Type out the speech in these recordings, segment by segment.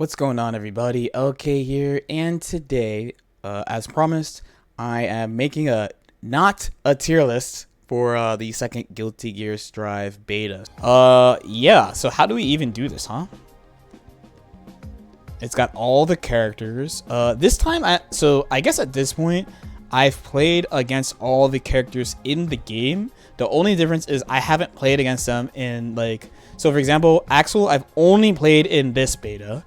What's going on, everybody? LK here, and today, as promised, I am making not a tier list for the second Guilty Gear Strive beta. Yeah, so how do we even do this, huh? It's got all the characters. This time, I guess at this point, I've played against all the characters in the game. The only difference is I haven't played against them in, like, so for example, Axel, I've only played in this beta.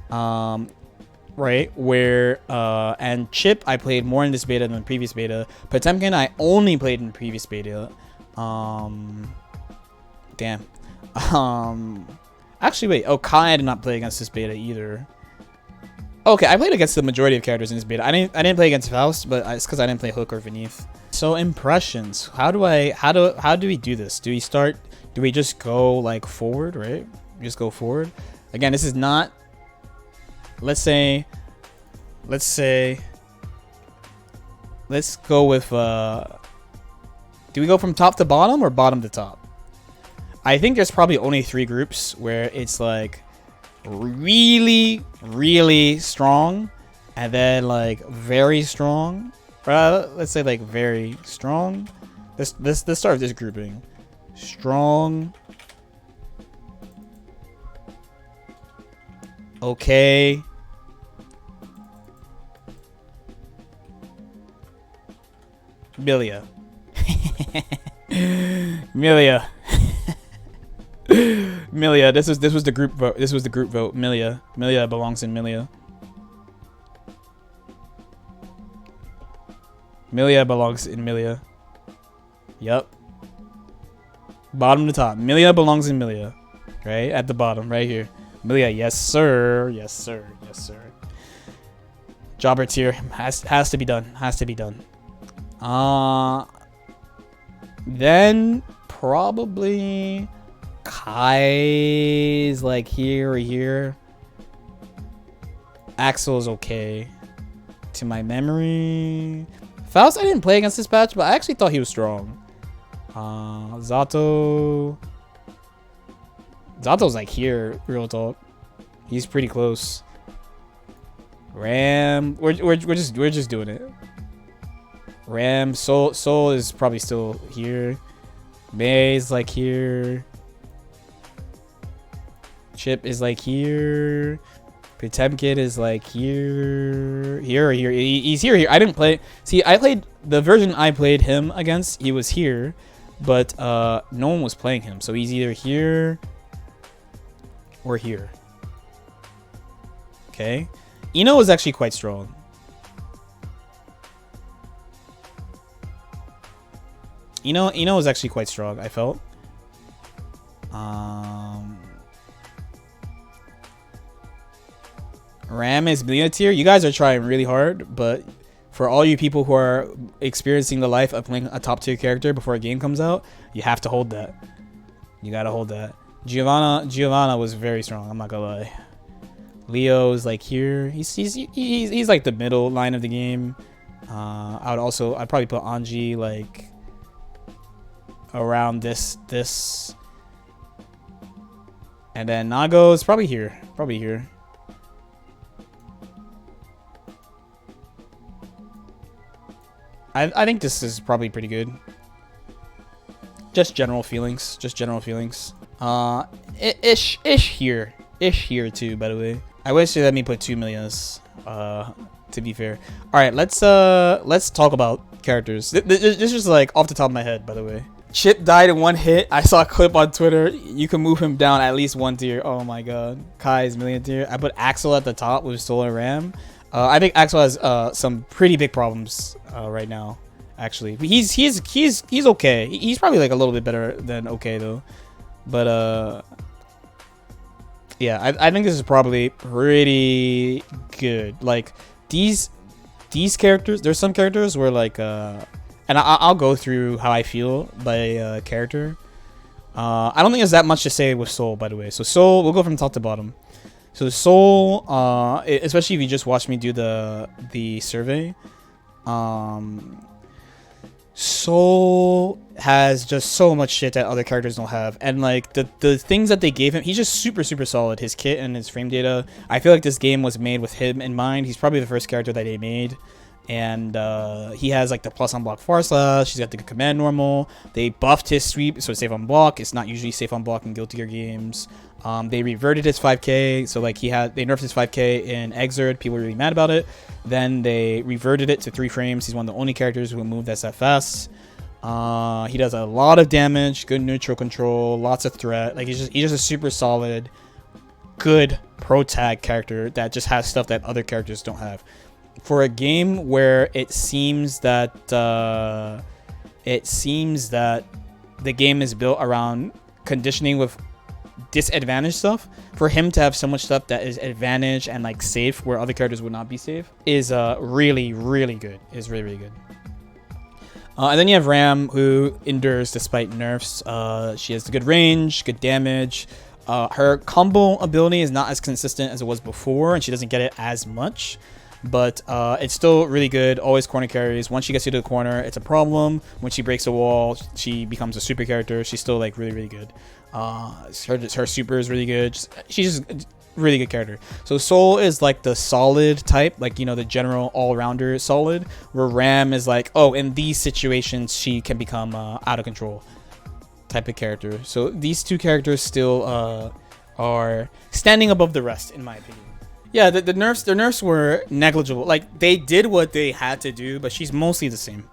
Right, where and Chip I played more in this beta than the previous beta. Potemkin I only played in the previous beta. Damn. Actually wait, oh, Kai I did not play against this beta either. Okay, I played against the majority of characters in this beta. I didn't play against Faust, but it's because I didn't play Hook or Beneath. So impressions. How do we do this? Do we just go like forward, right? Just go forward. Again, this is not. Let's go with, do we go from top to bottom or bottom to top? I think there's probably only 3 groups where it's like really, really strong and then like very strong. Let's say like very strong. Let's start with this grouping. Strong. Okay. Milia. Milia. Milia. This was the group vote. This was the group vote. Milia. Milia belongs in Milia. Milia belongs in Milia. Yup. Bottom to top. Milia belongs in Milia. Right? At the bottom, right here. Milia, yes sir, yes sir, yes sir. Jobber tier has to be done, has to be done. Then probably Kai's like here or here. Axel is okay. To my memory, Faust I didn't play against this patch, but I actually thought he was strong. Zotto's like here, real talk. He's pretty close. Ram, we're just doing it. Ram, Soul is probably still here. May's like here. Chip is like here. Potemkin is like here. Here or here. He's here. I didn't play. See, I played the version I played him against. He was here, but no one was playing him, so he's either here or here. Okay. Ino is actually quite strong. Ino is actually quite strong, I felt. Ram is million tier. You guys are trying really hard, but for all you people who are experiencing the life of playing a top tier character before a game comes out, you have to hold that. You gotta hold that. Giovanna was very strong, I'm not gonna lie. Leo's like here. He's like the middle line of the game. I'd probably put Anji like around this. And then Nago's probably here. Probably here. I think this is probably pretty good. Just general feelings. Just general feelings. Ish here. Ish here too, by the way. I wish they let me put 2 millions, to be fair. All right, let's talk about characters. This is like off the top of my head, by the way. Chip died in 1 hit. I saw a clip on Twitter. You can move him down at least 1 tier. Oh my god. Kai's million tier. I put Axel at the top with Solar Ram. I think Axel has some pretty big problems right now. Actually, he's okay. He's probably like a little bit better than okay though. But yeah, I think this is probably pretty good. Like these characters, there's some characters where like and I'll go through how I feel by character. I don't think there's that much to say with Soul, by the way. So Soul, we'll go from top to bottom. So Soul, especially if you just watch me do the survey, Soul has just so much shit that other characters don't have, and like the things that they gave him, he's just super solid. His kit and his frame data, I feel like this game was made with him in mind. He's probably the first character that they made, and he has like the plus on block far slash. He's got the command normal. They buffed his sweep, so it's safe on block. It's not usually safe on block in Guilty Gear games. They reverted his 5k, so like they nerfed his 5k in Exerd. People were really mad about it. Then they reverted it to 3 frames. He's one of the only characters who move that fast. He does a lot of damage, good neutral control, lots of threat. Like he's just a super solid, good pro tag character that just has stuff that other characters don't have. For a game where it seems that the game is built around conditioning with disadvantage stuff, for him to have so much stuff that is advantage and like safe where other characters would not be safe is really good. Is really good. And then you have Ram, who endures despite nerfs. She has good range, good damage. Her combo ability is not as consistent as it was before, and she doesn't get it as much. But it's still really good. Always corner carries. Once she gets you to the corner, it's a problem. When she breaks a wall, she becomes a super character. She's still like really good. Her super is really good. She's just a really good character. So Soul is like the solid type, like, you know, the general all-rounder solid, where Ram is like, oh, in these situations she can become out of control type of character. So these two characters still are standing above the rest, in my opinion. Yeah, the nerfs were negligible. Like, they did what they had to do, but she's mostly the same.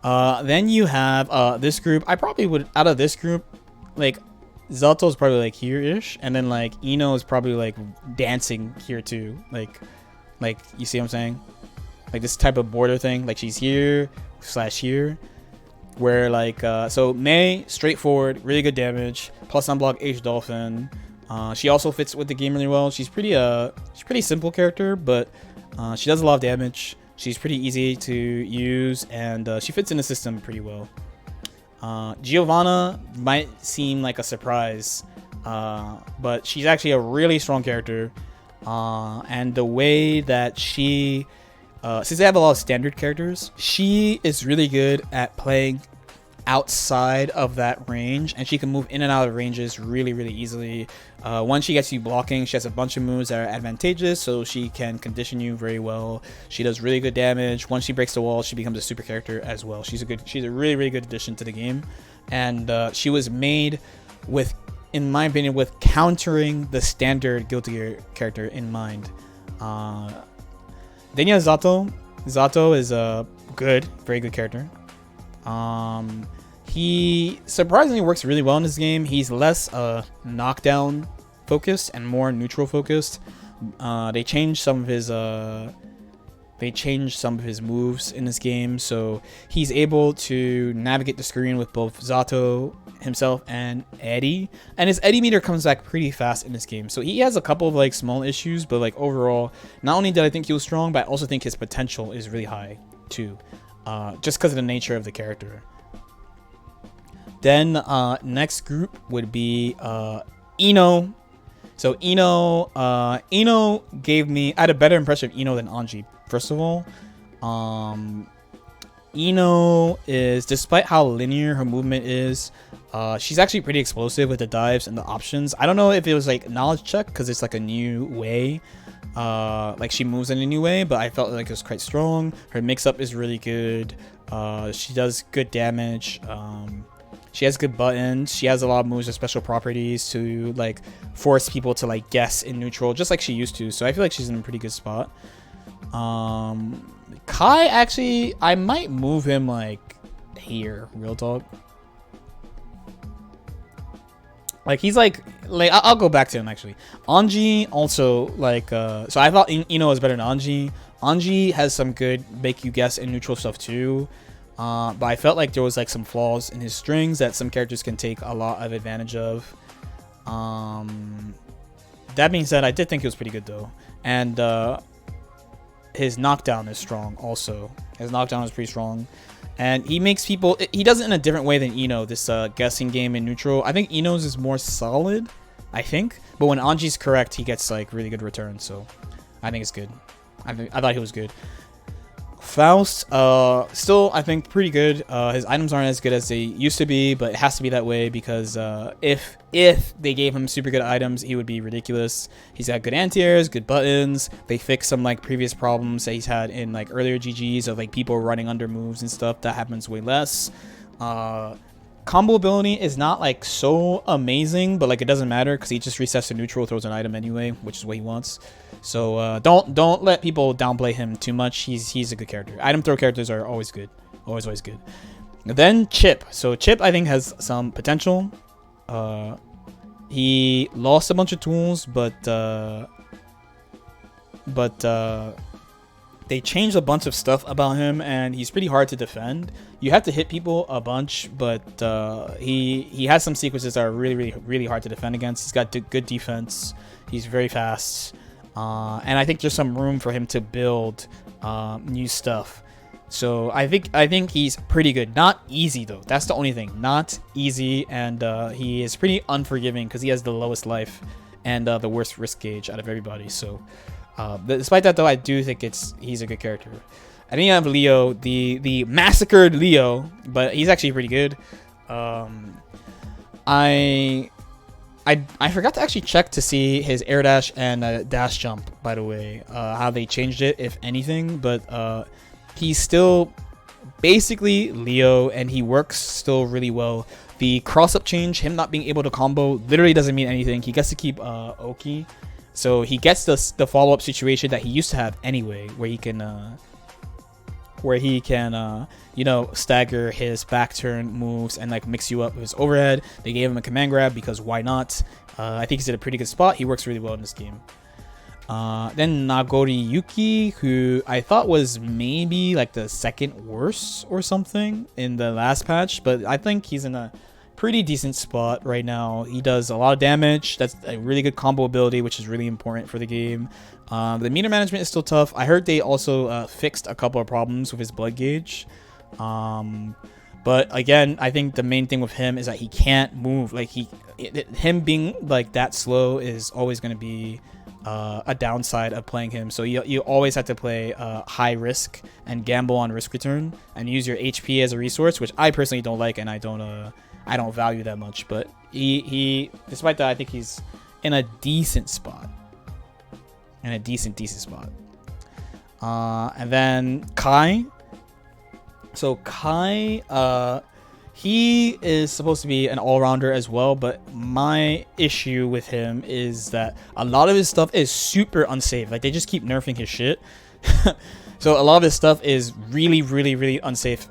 Then you have this group. I probably would, out of this group, like, Zotto's probably like here-ish, and then like Ino is probably like dancing here too. Like you see what I'm saying? Like this type of border thing. Like she's here / here. Where like so Mei, straightforward, really good damage, plus on block H Dolphin. She also fits with the game really well. She's pretty simple character, but she does a lot of damage. She's pretty easy to use, and she fits in the system pretty well. Giovanna might seem like a surprise, but she's actually a really strong character. And the way that she, since they have a lot of standard characters, she is really good at playing outside of that range, and she can move in and out of ranges really easily. Once she gets you blocking, she has a bunch of moves that are advantageous, so she can condition you very well. She does really good damage. Once she breaks the wall, she becomes a super character as well. She's a really good addition to the game, and she was made with, in my opinion, with countering the standard Guilty Gear character in mind. Then you have Zotto. Zotto is a very good character. He surprisingly works really well in this game. He's less knockdown focused and more neutral focused. They changed some of his moves in this game, so he's able to navigate the screen with both Zotto himself and Eddie, and his Eddie meter comes back pretty fast in this game. So he has a couple of like small issues, but like overall, not only did I think he was strong, but I also think his potential is really high too, just because of the nature of the character. Then next group would be Ino. So Ino gave me, I had a better impression of Ino than Anji. First of all, Ino is, despite how linear her movement is, she's actually pretty explosive with the dives and the options. I don't know if it was like knowledge check because it's like a new way, like she moves in a new way, but I felt like it was quite strong. Her mix-up is really good. She does good damage. She has good buttons. She has a lot of moves with special properties to like force people to like guess in neutral, just like she used to. So I feel like she's in a pretty good spot. Kai, actually, I might move him like here, real talk. Like he's like I'll go back to him actually. Anji also like so I thought Ino was better than Anji. Anji has some good make you guess in neutral stuff too. But I felt like there was like some flaws in his strings that some characters can take a lot of advantage of. That being said, I did think he was pretty good though, and his knockdown is strong also. His knockdown is pretty strong, and he makes people, he does it in a different way than Ino, this guessing game in neutral. I think Ino's is more solid, I think, but when Anji's correct, he gets like really good returns, so I think it's good. I thought he was good. Faust, still I think pretty good. His items aren't as good as they used to be, but it has to be that way because if they gave him super good items, he would be ridiculous. He's got good anti-airs, good buttons. They fixed some like previous problems that he's had in like earlier GGs of like people running under moves and stuff. That happens way less. Combo ability is not like so amazing, but like it doesn't matter because he just resets to neutral, throws an item anyway, which is what he wants. So don't let people downplay him too much. He's a good character. Item throw characters are always good, always good. And then Chip. So Chip I think has some potential. He lost a bunch of tools, but they changed a bunch of stuff about him, and he's pretty hard to defend. You have to hit people a bunch, but he has some sequences that are really hard to defend against. He's got good defense. He's very fast, and I think there's some room for him to build new stuff. So I think he's pretty good. Not easy though. That's the only thing. Not easy, and he is pretty unforgiving because he has the lowest life and the worst risk gauge out of everybody. So. Despite that though, I do think he's a good character. And then you have Leo, the massacred Leo, but he's actually pretty good. I forgot to actually check to see his air dash and dash jump, by the way, how they changed it, if anything. But he's still basically Leo, and he works still really well. The cross up change, him not being able to combo, literally doesn't mean anything. He gets to keep Oki. So he gets the follow-up situation that he used to have anyway, where he can you know, stagger his back turn moves and like mix you up with his overhead. They gave him a command grab because why not? I think he's in a pretty good spot. He works really well in this game. Then Nagori Yuki, who I thought was maybe like the second worst or something in the last patch, but I think he's in a pretty decent spot right now. He does a lot of damage. That's a really good combo ability, which is really important for the game. The meter management is still tough. I heard they also fixed a couple of problems with his blood gauge. But again, I think the main thing with him is that he can't move. Like him being like that slow is always going to be a downside of playing him. So you always have to play high risk and gamble on risk return and use your HP as a resource, which I personally don't like, and I don't value that much. But he despite that, I think he's in a decent spot. In a decent spot. And then Kai. So Kai, he is supposed to be an all-rounder as well, but my issue with him is that a lot of his stuff is super unsafe. Like, they just keep nerfing his shit. So a lot of his stuff is really unsafe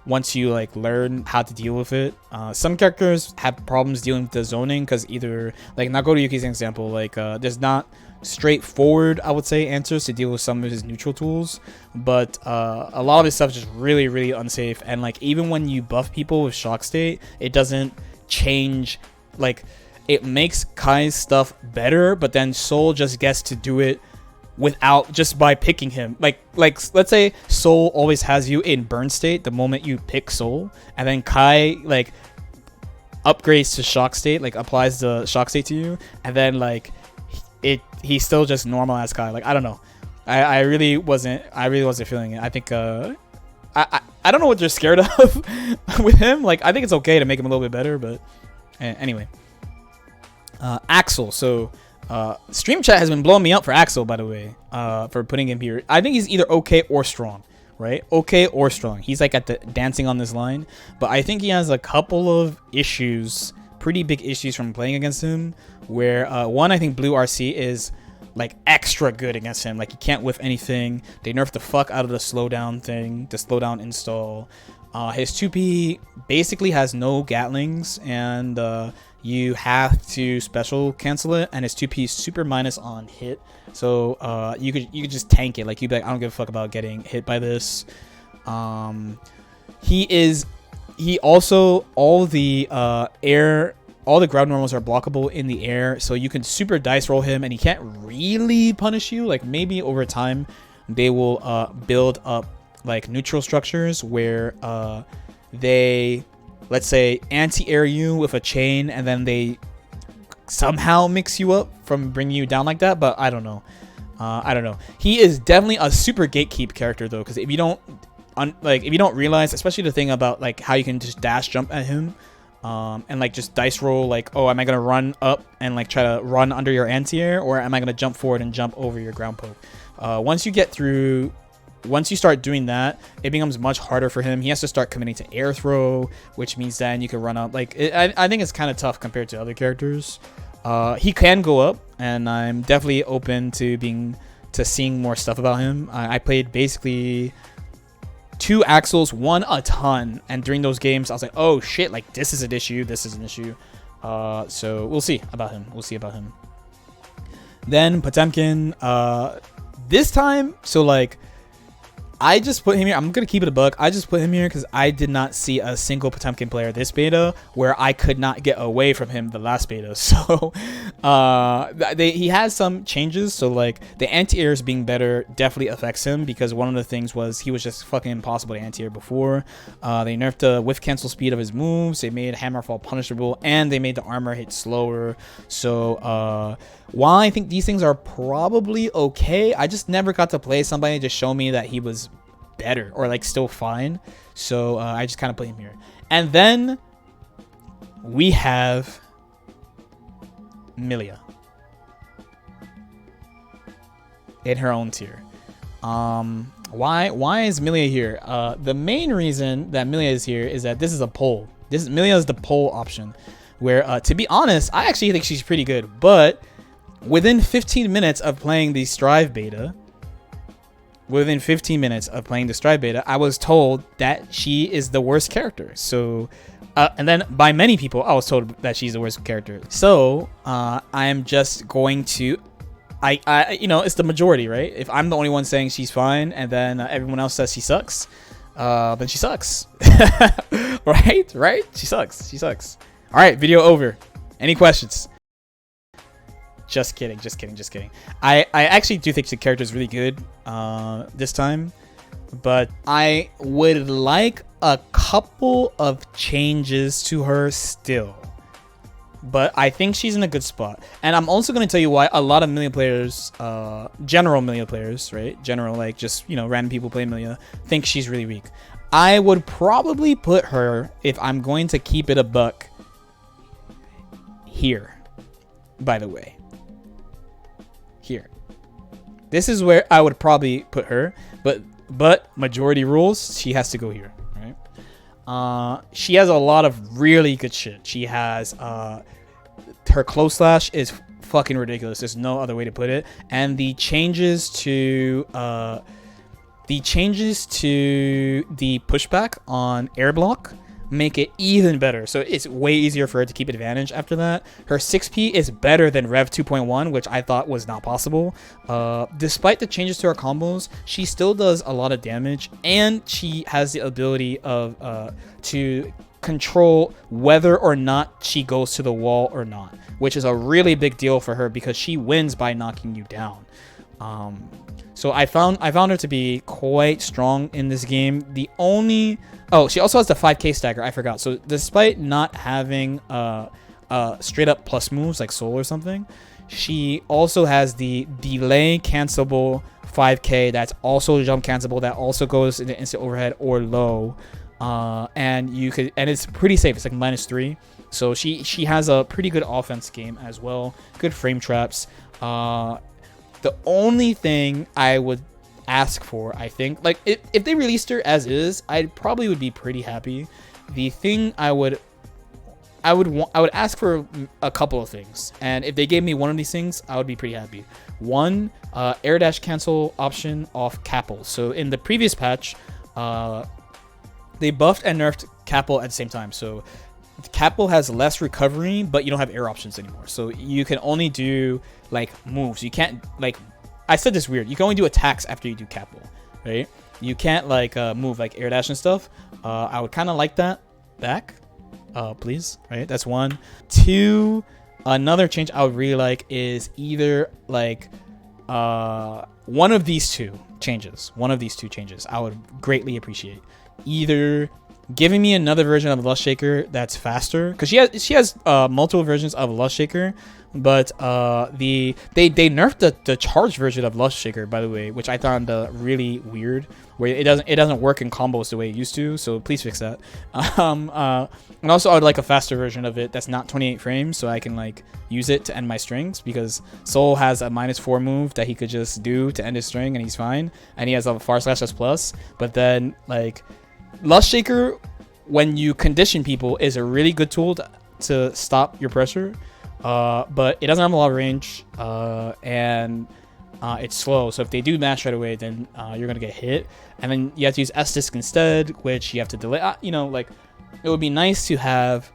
once you like learn how to deal with it. Some characters have problems dealing with the zoning because either, like Nagori Yuki's an example, like there's not straightforward, I would say, answers to deal with some of his neutral tools, but a lot of his stuff is just really unsafe. And like even when you buff people with shock state, it doesn't change. Like, it makes Kai's stuff better, but then Soul just gets to do it without, just by picking him. Like let's say Soul always has you in burn state the moment you pick Soul, and then Kai like upgrades to shock state, like applies the shock state to you, and then like he's still just normal as Kai. Like, I don't know. I really wasn't feeling it. I think I don't know what they're scared of with him. Like, I think it's okay to make him a little bit better, but anyway. Axel. So stream chat has been blowing me up for Axel, by the way, for putting him here. I think he's either okay or strong, right? Okay or strong. He's like at the dancing on this line, but I think he has a couple of issues, pretty big issues from playing against him, where one, I think Blue RC is like extra good against him. Like, he can't whiff anything. They nerfed the fuck out of the slowdown thing, the slowdown install. His 2P basically has no Gatlings, and you have to special cancel it, and his 2P is super minus on hit. So you could just tank it. Like, you'd be like, I don't give a fuck about getting hit by this. He also, all the ground normals are blockable in the air, so you can super dice roll him and he can't really punish you. Like, maybe over time they will build up like neutral structures where they, let's say, anti-air you with a chain, and then they somehow mix you up from bringing you down like that. But I don't know. I don't know. He is definitely a super gatekeep character though, because if you don't realize, especially the thing about like how you can just dash jump at him, and like just dice roll, like, oh, am I gonna run up and like try to run under your anti-air, or am I gonna jump forward and jump over your ground poke? Once you start doing that, it becomes much harder for him. He has to start committing to air throw, which means then you can run up. Like, I think it's kind of tough compared to other characters. He can go up, and I'm definitely open to seeing more stuff about him. I played basically 2 Axels, won a ton, and during those games, I was like, oh shit, like this is an issue. This is an issue. So we'll see about him. Then Potemkin, this time, so like, I just put him here. I'm going to keep it a buck. I just put him here because I did not see a single Potemkin player this beta where I could not get away from him the last beta. So he has some changes. So like the anti-airs being better definitely affects him, because one of the things was he was just fucking impossible to anti-air before. They nerfed the whiff cancel speed of his moves. They made Hammerfall punishable, and they made the armor hit slower. So while I think these things are probably okay, I just never got to play somebody to show me that he was better or like still fine. So I just kind of put him here. And then we have Milia in her own tier. Why is Milia here? The main reason that Milia is here is that this is a poll. Milia is the poll option, where to be honest, I actually think she's pretty good, but within 15 minutes of playing the Strive beta, I was told that she is the worst character. So, and then by many people, I was told that she's the worst character. So, I'm just going to, it's the majority, right? If I'm the only one saying she's fine, and then everyone else says she sucks, then she sucks, right? She sucks. All right, video over. Any questions? Just kidding. I actually do think the character is really good this time, but I would like a couple of changes to her still. But I think she's in a good spot. And I'm also going to tell you why a lot of Milia players, general Milia players, right? General, like just, random people playing Milia, think she's really weak. I would probably put her, if I'm going to keep it a buck, here, by the way. Here. This is where I would probably put her, but majority rules, she has to go here, right? She has a lot of really good shit. She has her close slash is fucking ridiculous. There's no other way to put it. And the changes to the pushback on air block make it even better. So it's way easier for her to keep advantage after that. Her 6P is better than Rev 2.1, which I thought was not possible. Despite the changes to her combos, she still does a lot of damage, and she has the ability of to control whether or not she goes to the wall or not, which is a really big deal for her because she wins by knocking you down. So I found her to be quite strong in this game. She also has the 5k stagger. I forgot. So despite not having straight up plus moves like Soul or something, she also has the delay cancelable 5k that's also jump cancelable, that also goes into instant overhead or low. And it's pretty safe. It's like -3. So she has a pretty good offense game as well. Good frame traps. The only thing I would ask for, I think, like if they released her as is, I probably would be pretty happy. The thing I would ask for a couple of things, and if they gave me one of these things, I would be pretty happy. One, air dash cancel option off Capel. So in the previous patch, they buffed and nerfed Capel at the same time. So Capel has less recovery, but you don't have air options anymore. So you can only do like moves. You can't, like, I said this weird. You can only do attacks after you do Capel, right? You can't like move like air dash and stuff. I would kind of like that back, please. Right? That's one. Two, another change I would really like is either like one of these two changes. I would greatly appreciate. Either giving me another version of Lust Shaker that's faster, because she has multiple versions of Lust Shaker, But they nerfed the charged version of Lust Shaker, by the way, which I found really weird, where it doesn't work in combos the way it used to. So please fix that. And also I would like a faster version of it that's not 28 frames, so I can like use it to end my strings, because Soul has a -4 move that he could just do to end his string and he's fine, and he has a Far Slash S+. But then like Lust Shaker, when you condition people, is a really good tool to stop your pressure. But it doesn't have a lot of range, and it's slow. So if they do mash right away, then you're gonna get hit, and then you have to use S-Disc instead, which you have to delay. You know, like it would be nice to have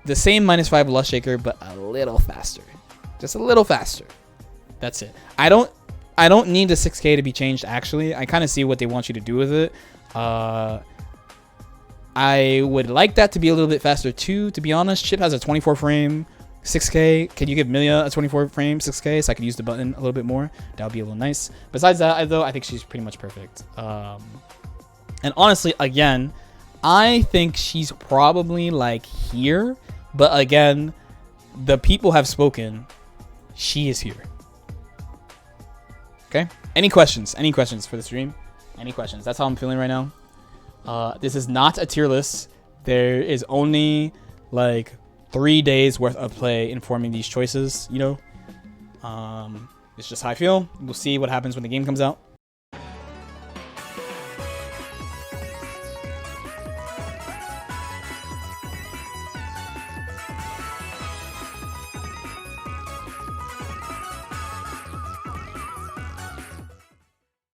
the same -5 Lust Shaker, but a little faster, just a little faster. That's it. I don't need the 6K to be changed. Actually, I kind of see what they want you to do with it. I would like that to be a little bit faster too, to be honest. Chip has a 24 frame 6K. Can you give Milia a 24 frame 6K so I could use the button a little bit more? That would be a little nice. Besides that, though, I think she's pretty much perfect. And honestly, again, I think she's probably like here. But again, the people have spoken. She is here. Okay? Any questions? Any questions for the stream? Any questions? That's how I'm feeling right now. This is not a tier list. There is only like 3 days worth of play informing these choices, you know. It's just how I feel. We'll see what happens when the game comes out.